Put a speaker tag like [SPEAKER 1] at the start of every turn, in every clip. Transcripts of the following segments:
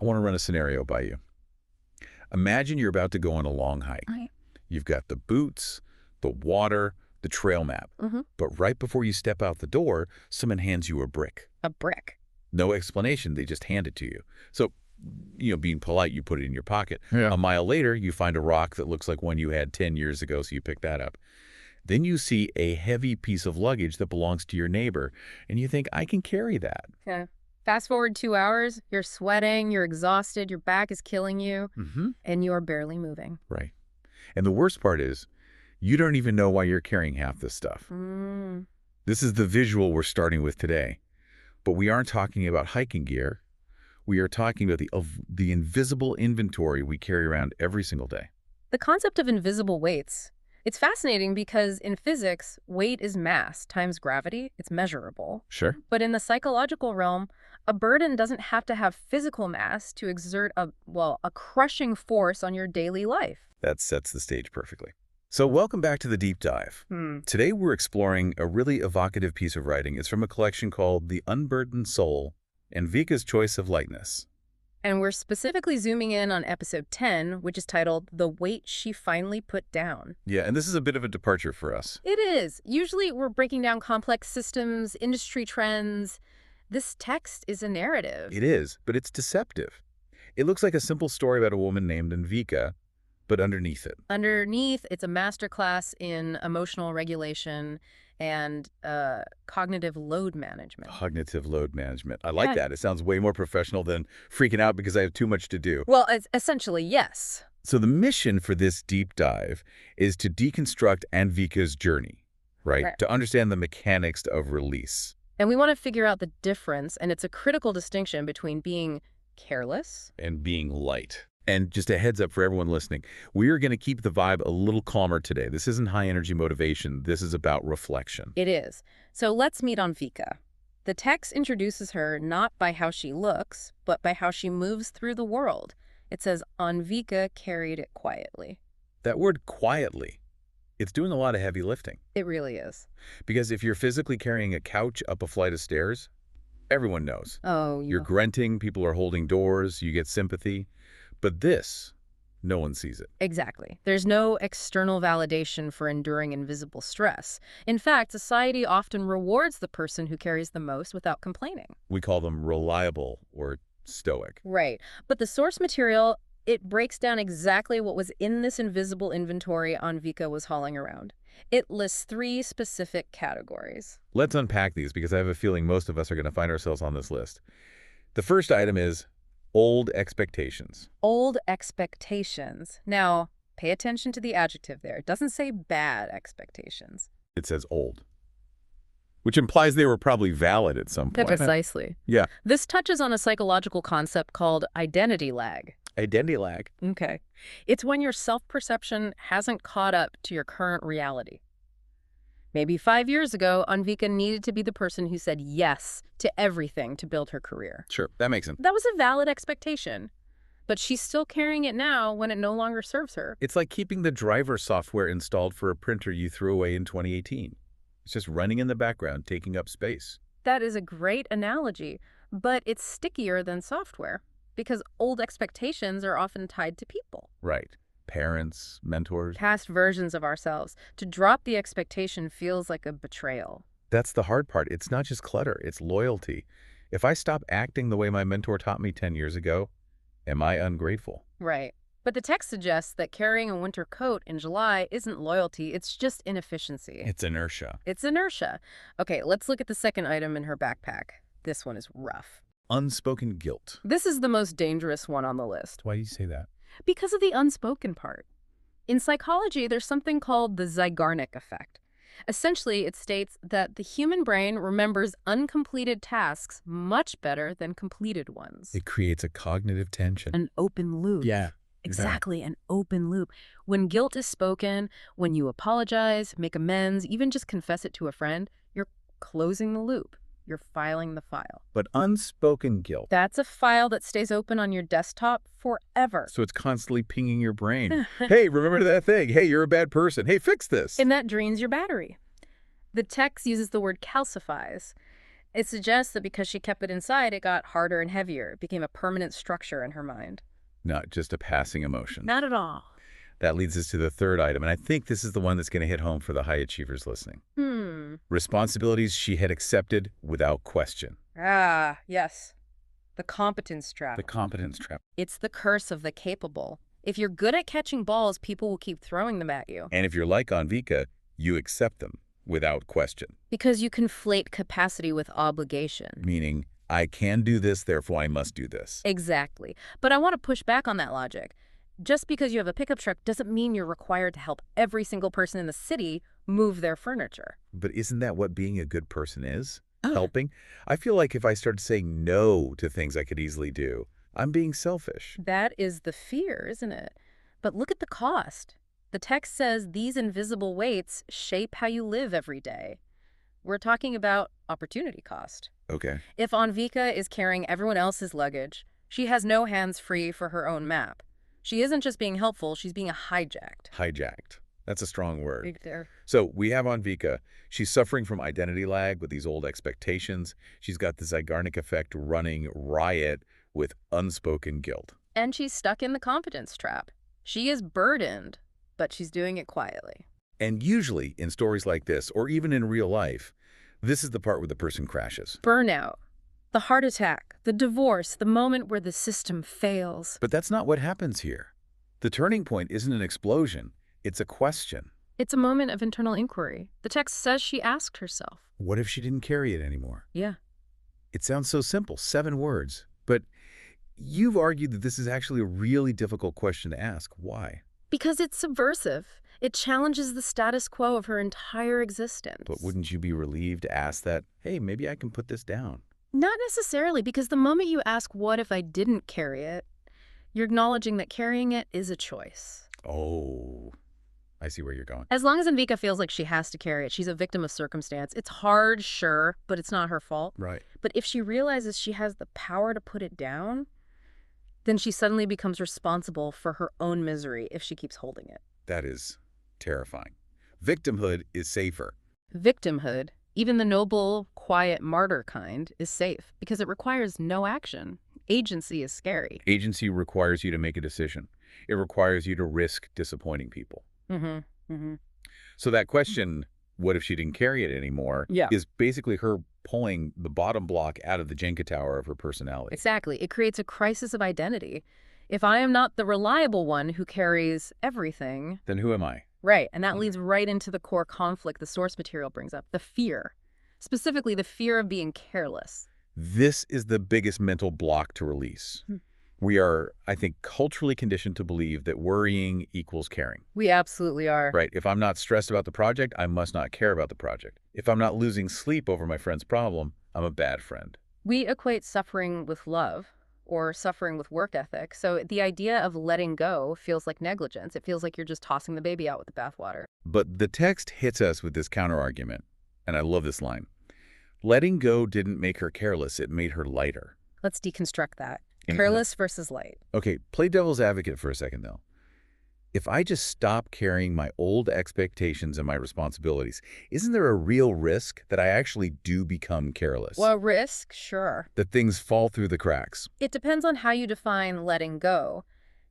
[SPEAKER 1] I want to run a scenario by you. Imagine you're about to go on a long hike.
[SPEAKER 2] Right.
[SPEAKER 1] You've got the boots, the water, the trail map.
[SPEAKER 2] Mm-hmm.
[SPEAKER 1] But right before you step out the door, someone hands you a brick.
[SPEAKER 2] A brick.
[SPEAKER 1] No explanation, they just hand it to you. So, being polite, you put it in your pocket.
[SPEAKER 3] Yeah.
[SPEAKER 1] A mile later, you find a rock that looks like one you had 10 years ago, so you pick that up. Then you see a heavy piece of luggage that belongs to your neighbor, and you think, I can carry that.
[SPEAKER 2] Yeah. Fast forward 2 hours, you're sweating, you're exhausted, your back is killing you, and you're barely moving.
[SPEAKER 1] Right. And the worst part is, you don't even know why you're carrying half this stuff.
[SPEAKER 2] Mm.
[SPEAKER 1] This is the visual we're starting with today. But we aren't talking about hiking gear. We are talking about the invisible inventory we carry around every single day.
[SPEAKER 2] The concept of invisible weights. It's fascinating because in physics, weight is mass times gravity. It's measurable.
[SPEAKER 1] Sure.
[SPEAKER 2] But in the psychological realm, a burden doesn't have to have physical mass to exert a crushing force on your daily life.
[SPEAKER 1] That sets the stage perfectly. So welcome back to the deep dive. Today we're exploring a really evocative piece of writing. It's from a collection called The Unburdened Soul, Anvika's Choice of Lightness.
[SPEAKER 2] And we're specifically zooming in on episode 10, which is titled The Weight She Finally Put Down.
[SPEAKER 1] Yeah, and this is a bit of a departure for us.
[SPEAKER 2] It is. Usually we're breaking down complex systems, industry trends. This text is a narrative.
[SPEAKER 1] It is, but it's deceptive. It looks like a simple story about a woman named Anvika, but underneath it.
[SPEAKER 2] Underneath, it's a masterclass in emotional regulation and cognitive load management.
[SPEAKER 1] Cognitive load management. I like that. It sounds way more professional than freaking out because I have too much to do.
[SPEAKER 2] Well, it's essentially, yes.
[SPEAKER 1] So the mission for this deep dive is to deconstruct Anvika's journey, right? To understand the mechanics of release.
[SPEAKER 2] And we want to figure out the difference, and it's a critical distinction between being careless
[SPEAKER 1] and being light. And just a heads up for everyone listening, we are going to keep the vibe a little calmer today. This isn't high-energy motivation. This is about reflection.
[SPEAKER 2] It is. So let's meet Anvika. The text introduces her not by how she looks, but by how she moves through the world. It says, Anvika carried it quietly.
[SPEAKER 1] That word quietly, it's doing a lot of heavy lifting.
[SPEAKER 2] It really is.
[SPEAKER 1] Because if you're physically carrying a couch up a flight of stairs, everyone knows.
[SPEAKER 2] Oh,
[SPEAKER 1] You're grunting, people are holding doors, you get sympathy. But this, no one sees it.
[SPEAKER 2] Exactly. There's no external validation for enduring invisible stress. In fact, society often rewards the person who carries the most without complaining.
[SPEAKER 1] We call them reliable or stoic.
[SPEAKER 2] Right. But the source material, it breaks down exactly what was in this invisible inventory Anvika was hauling around. It lists 3 specific categories.
[SPEAKER 1] Let's unpack these because I have a feeling most of us are going to find ourselves on this list. The first item is old expectations.
[SPEAKER 2] Old expectations. Now, pay attention to the adjective there. It doesn't say bad expectations.
[SPEAKER 1] It says old, which implies they were probably valid at some point.
[SPEAKER 2] Precisely.
[SPEAKER 1] Yeah.
[SPEAKER 2] This touches on a psychological concept called identity lag.
[SPEAKER 1] Identity lag.
[SPEAKER 2] Okay. It's when your self-perception hasn't caught up to your current reality. Maybe 5 years ago, Anvika needed to be the person who said yes to everything to build her career.
[SPEAKER 1] Sure, that makes sense.
[SPEAKER 2] That was a valid expectation. But she's still carrying it now when it no longer serves her.
[SPEAKER 1] It's like keeping the driver software installed for a printer you threw away in 2018. It's just running in the background, taking up space.
[SPEAKER 2] That is a great analogy, but it's stickier than software because old expectations are often tied to people.
[SPEAKER 1] Right. Parents, mentors.
[SPEAKER 2] Past versions of ourselves. To drop the expectation feels like a betrayal.
[SPEAKER 1] That's the hard part. It's not just clutter, it's loyalty. If I stop acting the way my mentor taught me 10 years ago, am I ungrateful?
[SPEAKER 2] Right. But the text suggests that carrying a winter coat in July isn't loyalty, it's just inefficiency.
[SPEAKER 1] It's inertia.
[SPEAKER 2] It's inertia. Okay, let's look at the second item in her backpack. This one is rough.
[SPEAKER 1] Unspoken guilt.
[SPEAKER 2] This is the most dangerous one on the list.
[SPEAKER 1] Why do you say that?
[SPEAKER 2] Because of the unspoken part. In psychology, there's something called the Zeigarnik effect. Essentially, it states that the human brain remembers uncompleted tasks much better than completed ones.
[SPEAKER 1] It creates a cognitive tension.
[SPEAKER 2] An open loop.
[SPEAKER 1] Yeah.
[SPEAKER 2] Exactly, an open loop. When guilt is spoken, when you apologize, make amends, even just confess it to a friend, you're closing the loop. You're filing the file.
[SPEAKER 1] But unspoken guilt.
[SPEAKER 2] That's a file that stays open on your desktop forever.
[SPEAKER 1] So it's constantly pinging your brain. Hey, remember that thing? Hey, you're a bad person. Hey, fix this.
[SPEAKER 2] And that drains your battery. The text uses the word calcifies. It suggests that because she kept it inside, it got harder and heavier. It became a permanent structure in her mind.
[SPEAKER 1] Not just a passing emotion.
[SPEAKER 2] Not at all.
[SPEAKER 1] That leads us to the third item, and I think this is the one that's going to hit home for the high achievers listening. Responsibilities she had accepted without question.
[SPEAKER 2] Ah, yes. The competence trap.
[SPEAKER 1] The competence trap.
[SPEAKER 2] It's the curse of the capable. If you're good at catching balls, people will keep throwing them at you.
[SPEAKER 1] And if you're like Anvika, you accept them without question.
[SPEAKER 2] Because you conflate capacity with obligation.
[SPEAKER 1] Meaning, I can do this, therefore I must do this.
[SPEAKER 2] Exactly. But I want to push back on that logic. Just because you have a pickup truck doesn't mean you're required to help every single person in the city move their furniture.
[SPEAKER 1] But isn't that what being a good person is? Helping? I feel like if I start saying no to things I could easily do, I'm being selfish.
[SPEAKER 2] That is the fear, isn't it? But look at the cost. The text says these invisible weights shape how you live every day. We're talking about opportunity cost.
[SPEAKER 1] Okay.
[SPEAKER 2] If Anvika is carrying everyone else's luggage, she has no hands free for her own map. She isn't just being helpful, she's being hijacked.
[SPEAKER 1] Hijacked. That's a strong word.
[SPEAKER 2] Big there.
[SPEAKER 1] So we have Anvika. She's suffering from identity lag with these old expectations. She's got the Zygarnik effect running riot with unspoken guilt.
[SPEAKER 2] And she's stuck in the competence trap. She is burdened, but she's doing it quietly.
[SPEAKER 1] And usually in stories like this, or even in real life, this is the part where the person crashes.
[SPEAKER 2] Burnout, the heart attack, the divorce, the moment where the system fails.
[SPEAKER 1] But that's not what happens here. The turning point isn't an explosion. It's a question.
[SPEAKER 2] It's a moment of internal inquiry. The text says she asked herself.
[SPEAKER 1] What if she didn't carry it anymore?
[SPEAKER 2] Yeah.
[SPEAKER 1] It sounds so simple, 7 words. But you've argued that this is actually a really difficult question to ask. Why?
[SPEAKER 2] Because it's subversive. It challenges the status quo of her entire existence.
[SPEAKER 1] But wouldn't you be relieved to ask that, hey, maybe I can put this down?
[SPEAKER 2] Not necessarily, because the moment you ask, what if I didn't carry it, you're acknowledging that carrying it is a choice.
[SPEAKER 1] Oh, I see where you're going.
[SPEAKER 2] As long as Anvika feels like she has to carry it, she's a victim of circumstance. It's hard, sure, but it's not her fault.
[SPEAKER 1] Right.
[SPEAKER 2] But if she realizes she has the power to put it down, then she suddenly becomes responsible for her own misery if she keeps holding it.
[SPEAKER 1] That is terrifying. Victimhood is safer.
[SPEAKER 2] Victimhood, even the noble, quiet martyr kind, is safe because it requires no action. Agency is scary.
[SPEAKER 1] Agency requires you to make a decision. It requires you to risk disappointing people. So that question, what if she didn't carry it anymore, is basically her pulling the bottom block out of the Jenga tower of her personality.
[SPEAKER 2] Exactly. It creates a crisis of identity. If I am not the reliable one who carries everything,
[SPEAKER 1] then who am I?
[SPEAKER 2] Right, and that leads right into the core conflict the source material brings up, the fear. Specifically, the fear of being careless.
[SPEAKER 1] This is the biggest mental block to release. We are, I think, culturally conditioned to believe that worrying equals caring.
[SPEAKER 2] We absolutely are.
[SPEAKER 1] Right. If I'm not stressed about the project, I must not care about the project. If I'm not losing sleep over my friend's problem, I'm a bad friend.
[SPEAKER 2] We equate suffering with love or suffering with work ethic. So the idea of letting go feels like negligence. It feels like you're just tossing the baby out with the bathwater.
[SPEAKER 1] But the text hits us with this counterargument, and I love this line. Letting go didn't make her careless, it made her lighter.
[SPEAKER 2] Let's deconstruct that. Careless versus light.
[SPEAKER 1] Okay, play devil's advocate for a second, though. If I just stop carrying my old expectations and my responsibilities, isn't there a real risk that I actually do become careless?
[SPEAKER 2] Well, risk, sure.
[SPEAKER 1] That things fall through the cracks?
[SPEAKER 2] It depends on how you define letting go.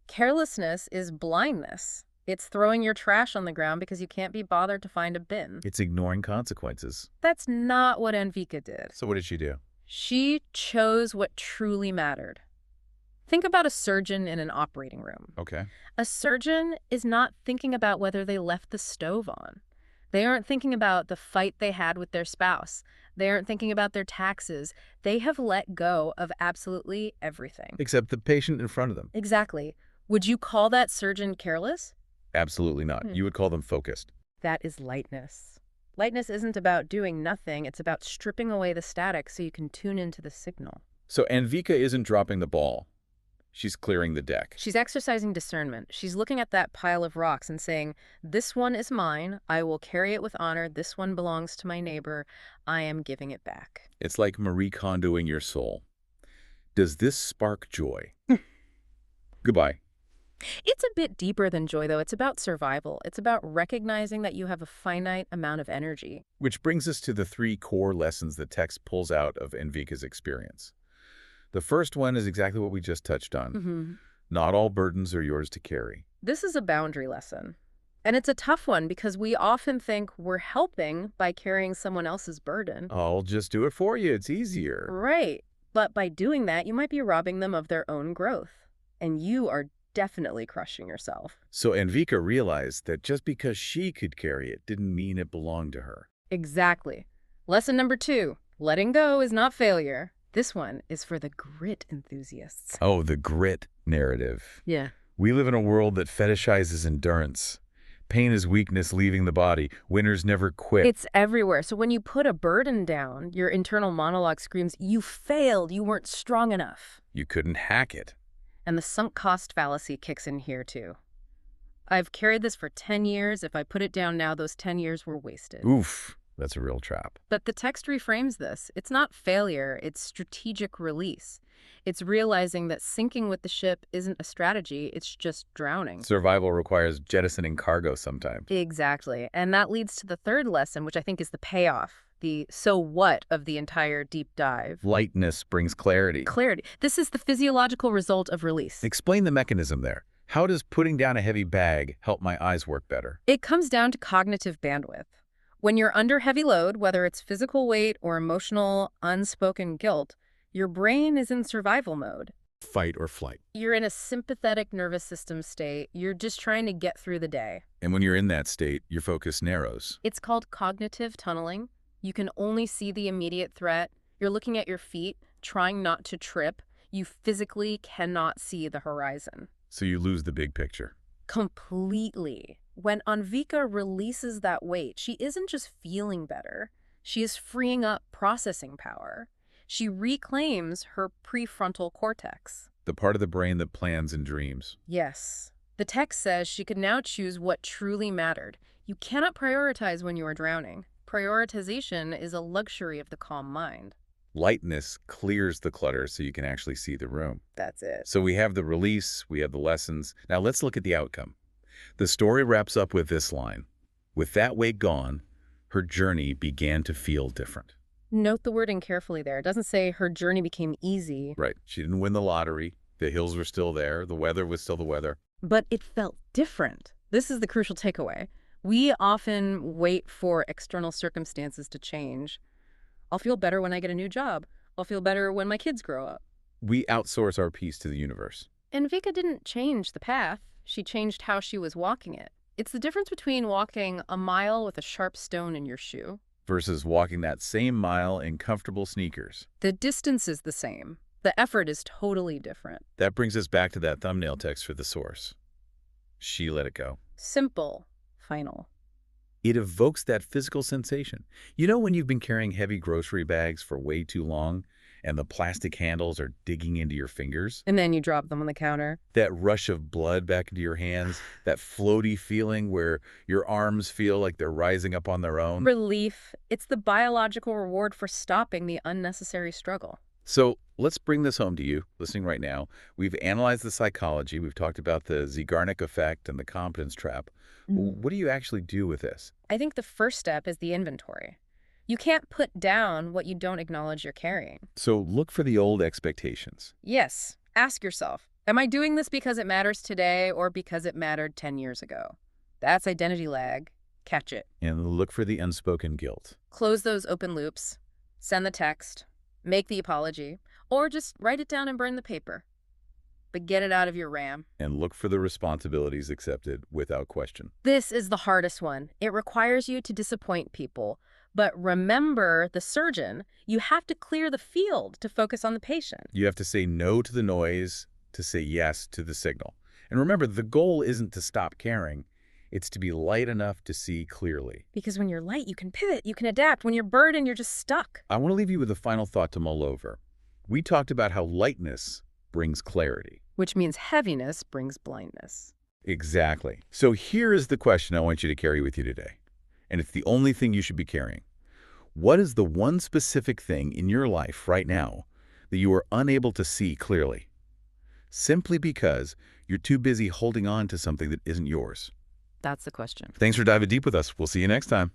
[SPEAKER 2] Carelessness is blindness. It's throwing your trash on the ground because you can't be bothered to find a bin.
[SPEAKER 1] It's ignoring consequences.
[SPEAKER 2] That's not what Anvika did.
[SPEAKER 1] So what did she do?
[SPEAKER 2] She chose what truly mattered. Think about a surgeon in an operating room.
[SPEAKER 1] Okay.
[SPEAKER 2] A surgeon is not thinking about whether they left the stove on. They aren't thinking about the fight they had with their spouse. They aren't thinking about their taxes. They have let go of absolutely everything.
[SPEAKER 1] Except the patient in front of them.
[SPEAKER 2] Exactly. Would you call that surgeon careless?
[SPEAKER 1] Absolutely not. You would call them focused.
[SPEAKER 2] That is lightness. Lightness isn't about doing nothing. It's about stripping away the static so you can tune into the signal.
[SPEAKER 1] So Anvika isn't dropping the ball. She's clearing the deck.
[SPEAKER 2] She's exercising discernment. She's looking at that pile of rocks and saying, this one is mine. I will carry it with honor. This one belongs to my neighbor. I am giving it back.
[SPEAKER 1] It's like Marie Kondoing your soul. Does this spark joy? Goodbye.
[SPEAKER 2] It's a bit deeper than joy, though. It's about survival. It's about recognizing that you have a finite amount of energy.
[SPEAKER 1] Which brings us to the 3 core lessons the text pulls out of Anvika's experience. The first one is exactly what we just touched on. Not all burdens are yours to carry.
[SPEAKER 2] This is a boundary lesson. And it's a tough one because we often think we're helping by carrying someone else's burden.
[SPEAKER 1] I'll just do it for you. It's easier.
[SPEAKER 2] Right. But by doing that, you might be robbing them of their own growth. And you are definitely crushing yourself.
[SPEAKER 1] So Anvika realized that just because she could carry it didn't mean it belonged to her.
[SPEAKER 2] Exactly. Lesson number 2, letting go is not failure. This one is for the grit enthusiasts.
[SPEAKER 1] Oh, the grit narrative.
[SPEAKER 2] Yeah.
[SPEAKER 1] We live in a world that fetishizes endurance. Pain is weakness leaving the body. Winners never quit.
[SPEAKER 2] It's everywhere. So when you put a burden down, your internal monologue screams, you failed, you weren't strong enough.
[SPEAKER 1] You couldn't hack it.
[SPEAKER 2] And the sunk cost fallacy kicks in here too. I've carried this for 10 years. If I put it down now, those 10 years were wasted.
[SPEAKER 1] Oof, that's a real trap.
[SPEAKER 2] But the text reframes this. It's not failure, it's strategic release. It's realizing that sinking with the ship isn't a strategy, it's just drowning.
[SPEAKER 1] Survival requires jettisoning cargo sometimes.
[SPEAKER 2] Exactly. And that leads to the third lesson, which I think is the payoff, the so what of the entire deep dive.
[SPEAKER 1] Lightness brings clarity.
[SPEAKER 2] Clarity. This is the physiological result of release.
[SPEAKER 1] Explain the mechanism there. How does putting down a heavy bag help my eyes work better?
[SPEAKER 2] It comes down to cognitive bandwidth. When you're under heavy load, whether it's physical weight or emotional, unspoken guilt, your brain is in survival mode.
[SPEAKER 1] Fight or flight.
[SPEAKER 2] You're in a sympathetic nervous system state. You're just trying to get through the day.
[SPEAKER 1] And when you're in that state, your focus narrows.
[SPEAKER 2] It's called cognitive tunneling. You can only see the immediate threat. You're looking at your feet, trying not to trip. You physically cannot see the horizon.
[SPEAKER 1] So you lose the big picture.
[SPEAKER 2] Completely. When Anvika releases that weight, she isn't just feeling better. She is freeing up processing power. She reclaims her prefrontal cortex.
[SPEAKER 1] The part of the brain that plans and dreams.
[SPEAKER 2] Yes. The text says she could now choose what truly mattered. You cannot prioritize when you are drowning. Prioritization is a luxury of the calm mind.
[SPEAKER 1] Lightness clears the clutter so you can actually see the room.
[SPEAKER 2] That's it.
[SPEAKER 1] So we have the release, we have the lessons. Now let's look at the outcome. The story wraps up with this line. With that weight gone, her journey began to feel different.
[SPEAKER 2] Note the wording carefully there. It doesn't say her journey became easy.
[SPEAKER 1] Right. She didn't win the lottery. The hills were still there. The weather was still the weather.
[SPEAKER 2] But it felt different. This is the crucial takeaway. We often wait for external circumstances to change. I'll feel better when I get a new job. I'll feel better when my kids grow up.
[SPEAKER 1] We outsource our peace to the universe.
[SPEAKER 2] And Vika didn't change the path. She changed how she was walking it. It's the difference between walking a mile with a sharp stone in your shoe
[SPEAKER 1] versus walking that same mile in comfortable sneakers.
[SPEAKER 2] The distance is the same. The effort is totally different.
[SPEAKER 1] That brings us back to that thumbnail text for the source. She let it go.
[SPEAKER 2] Simple. Final.
[SPEAKER 1] It evokes that physical sensation. You know when you've been carrying heavy grocery bags for way too long and the plastic handles are digging into your fingers?
[SPEAKER 2] And then you drop them on the counter.
[SPEAKER 1] That rush of blood back into your hands, that floaty feeling where your arms feel like they're rising up on their own.
[SPEAKER 2] Relief. It's the biological reward for stopping the unnecessary struggle.
[SPEAKER 1] So let's bring this home to you, listening right now. We've analyzed the psychology. We've talked about the Zeigarnik effect and the competence trap. What do you actually do with this?
[SPEAKER 2] I think the first step is the inventory. You can't put down what you don't acknowledge you're carrying.
[SPEAKER 1] So look for the old expectations.
[SPEAKER 2] Yes. Ask yourself, am I doing this because it matters today or because it mattered 10 years ago? That's identity lag. Catch it.
[SPEAKER 1] And look for the unspoken guilt.
[SPEAKER 2] Close those open loops. Send the text. Make the apology. Or just write it down and burn the paper. But get it out of your RAM.
[SPEAKER 1] And look for the responsibilities accepted without question.
[SPEAKER 2] This is the hardest one. It requires you to disappoint people. But remember, the surgeon, you have to clear the field to focus on the patient.
[SPEAKER 1] You have to say no to the noise, to say yes to the signal. And remember, the goal isn't to stop caring. It's to be light enough to see clearly.
[SPEAKER 2] Because when you're light, you can pivot, you can adapt. When you're burdened, you're just stuck.
[SPEAKER 1] I want to leave you with a final thought to mull over. We talked about how lightness brings clarity.
[SPEAKER 2] Which means heaviness brings blindness.
[SPEAKER 1] Exactly. So here is the question I want you to carry with you today. And it's the only thing you should be carrying. What is the one specific thing in your life right now that you are unable to see clearly? simply because you're too busy holding on to something that isn't yours?
[SPEAKER 2] That's the question.
[SPEAKER 1] Thanks for diving deep with us. We'll see you next time.